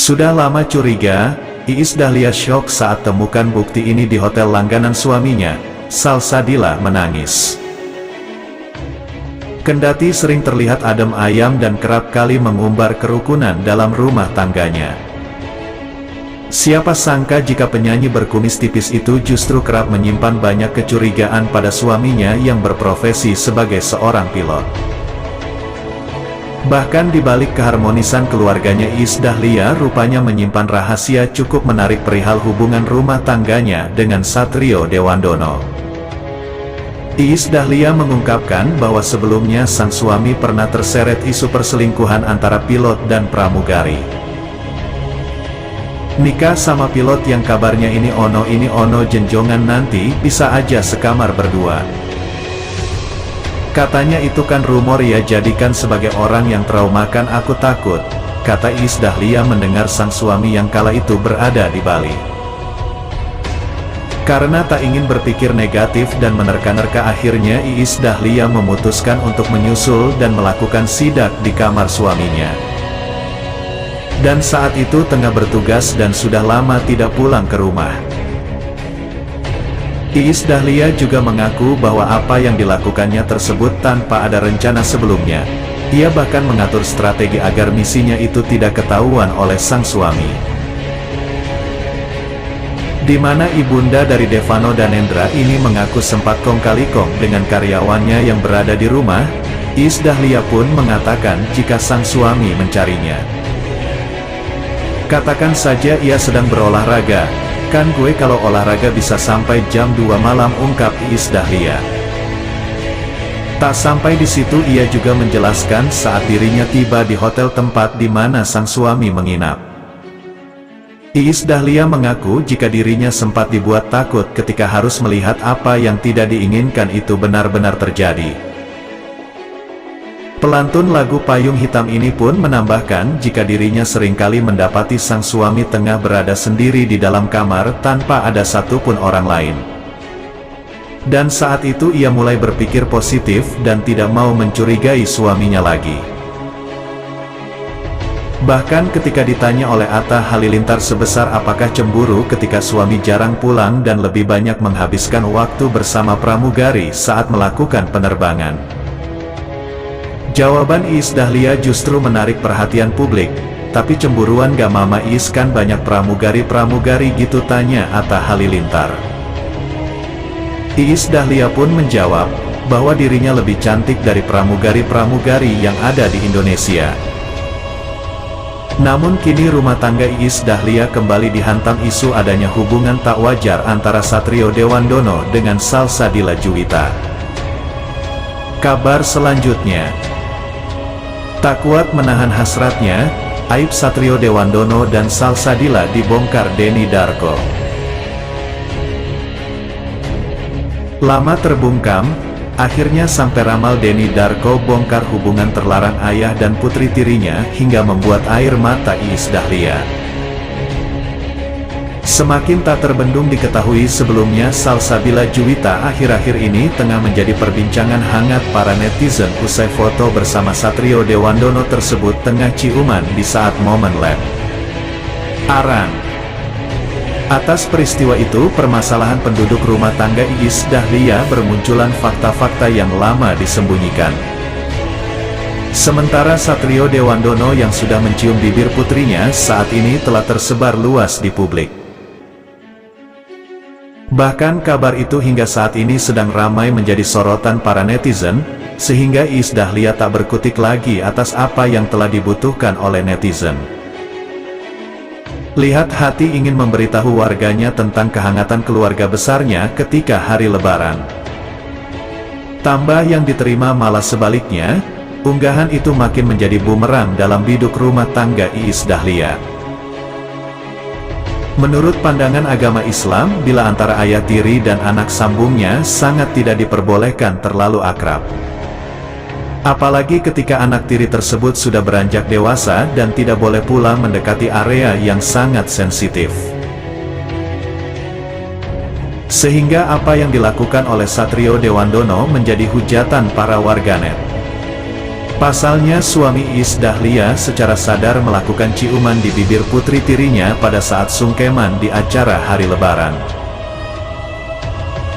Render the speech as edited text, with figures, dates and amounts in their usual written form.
Sudah lama curiga, Iis Dahlia syok saat temukan bukti ini di hotel langganan suaminya. Salsabila menangis. Kendati sering terlihat adem ayam dan kerap kali mengumbar kerukunan dalam rumah tangganya. Siapa sangka jika penyanyi berkumis tipis itu justru kerap menyimpan banyak kecurigaan pada suaminya yang berprofesi sebagai seorang pilot. Bahkan di balik keharmonisan keluarganya, Iis Dahlia rupanya menyimpan rahasia cukup menarik perihal hubungan rumah tangganya dengan Satrio Dewandono. Iis Dahlia mengungkapkan bahwa sebelumnya sang suami pernah terseret isu perselingkuhan antara pilot dan pramugari. Nikah sama pilot yang kabarnya ini ono jenjongan, nanti bisa aja sekamar berdua. Katanya itu kan rumor ya, jadikan sebagai orang yang traumakan aku takut, kata Iis Dahlia mendengar sang suami yang kala itu berada di Bali. Karena tak ingin berpikir negatif dan menerka-nerka, akhirnya Iis Dahlia memutuskan untuk menyusul dan melakukan sidak di kamar suaminya. Dan saat itu tengah bertugas dan sudah lama tidak pulang ke rumah. Iis Dahlia juga mengaku bahwa apa yang dilakukannya tersebut tanpa ada rencana sebelumnya. Ia bahkan mengatur strategi agar misinya itu tidak ketahuan oleh sang suami. Di mana ibunda dari Devano Danendra ini mengaku sempat kong kali kong dengan karyawannya yang berada di rumah. Iis Dahlia pun mengatakan jika sang suami mencarinya. Katakan saja ia sedang berolahraga, kan gue kalau olahraga bisa sampai jam 2 malam, ungkap Iis Dahlia. Tak sampai di situ, ia juga menjelaskan saat dirinya tiba di hotel tempat di mana sang suami menginap. Iis Dahlia mengaku jika dirinya sempat dibuat takut ketika harus melihat apa yang tidak diinginkan itu benar-benar terjadi. Pelantun lagu Payung Hitam ini pun menambahkan jika dirinya seringkali mendapati sang suami tengah berada sendiri di dalam kamar tanpa ada satupun orang lain. Dan saat itu ia mulai berpikir positif dan tidak mau mencurigai suaminya lagi. Bahkan ketika ditanya oleh Atta Halilintar sebesar apakah cemburu ketika suami jarang pulang dan lebih banyak menghabiskan waktu bersama pramugari saat melakukan penerbangan. Jawaban Iis Dahlia justru menarik perhatian publik. Tapi cemburuan gak Mama Iis, kan banyak pramugari-pramugari gitu, tanya Atta Halilintar. Iis Dahlia pun menjawab bahwa dirinya lebih cantik dari pramugari-pramugari yang ada di Indonesia. Namun kini rumah tangga Iis Dahlia kembali dihantam isu adanya hubungan tak wajar antara Satrio Dewandono dengan Salsabila Juwita. Kabar selanjutnya. Tak kuat menahan hasratnya, aib Satrio Dewandono dan Salsabila dibongkar Denny Darko. Lama terbungkam, akhirnya sampai ramal Denny Darko bongkar hubungan terlarang ayah dan putri tirinya hingga membuat air mata Iis Dahlia. Semakin tak terbendung diketahui sebelumnya Salsabila Juwita akhir-akhir ini tengah menjadi perbincangan hangat para netizen usai foto bersama Satrio Dewandono tersebut tengah ciuman di saat momen lab Arang. Atas peristiwa itu, permasalahan penduduk rumah tangga Iis Dahlia bermunculan fakta-fakta yang lama disembunyikan. Sementara Satrio Dewandono yang sudah mencium bibir putrinya saat ini telah tersebar luas di publik. Bahkan kabar itu hingga saat ini sedang ramai menjadi sorotan para netizen, sehingga Iis Dahlia tak berkutik lagi atas apa yang telah dibutuhkan oleh netizen. Lihat hati ingin memberitahu warganya tentang kehangatan keluarga besarnya ketika hari Lebaran. Tambah yang diterima malah sebaliknya, unggahan itu makin menjadi bumerang dalam biduk rumah tangga Iis Dahlia. Menurut pandangan agama Islam, bila antara ayah tiri dan anak sambungnya sangat tidak diperbolehkan terlalu akrab. Apalagi ketika anak tiri tersebut sudah beranjak dewasa dan tidak boleh pula mendekati area yang sangat sensitif. Sehingga apa yang dilakukan oleh Satrio Dewandono menjadi hujatan para warganet. Pasalnya suami Iis Dahlia secara sadar melakukan ciuman di bibir putri tirinya pada saat sungkeman di acara hari lebaran.